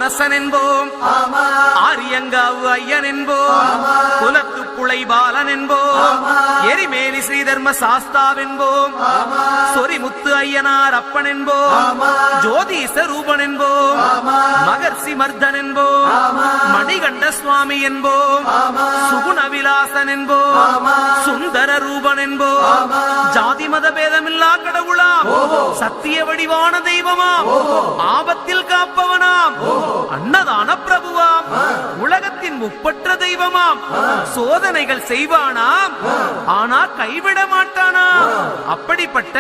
அரசன் என்போம், ஆரியங்காவு ஐயன் என்போம், குலத்து புலை பாலன் என்போம், எரிமேலி ஸ்ரீதர்ம சாஸ்தாவென்போம், சொரிமுத்து ஐயனார் அப்பன் என்போம், ஜோதிச ரூபன் என்போம், மகர்ஷி மர்தன் என்போம், மணிகண்ட சுவாமி என்போம், சுகுணவிலாசன் என்போம், சுந்தர ரூபன் என்போம், ஜாதி மத பேதமில்லா கடவுளாம், சத்திய வடிவான தெய்வமாம், ஆபத்தில் காப்பவனாம், அன்னதான பிரபுவாம், உலகத்தின் முப்பற்ற தெய்வமாம், சோதனைகள் செய்வானாம், ஆனா கைவிட மாட்டானாம். அப்படிப்பட்ட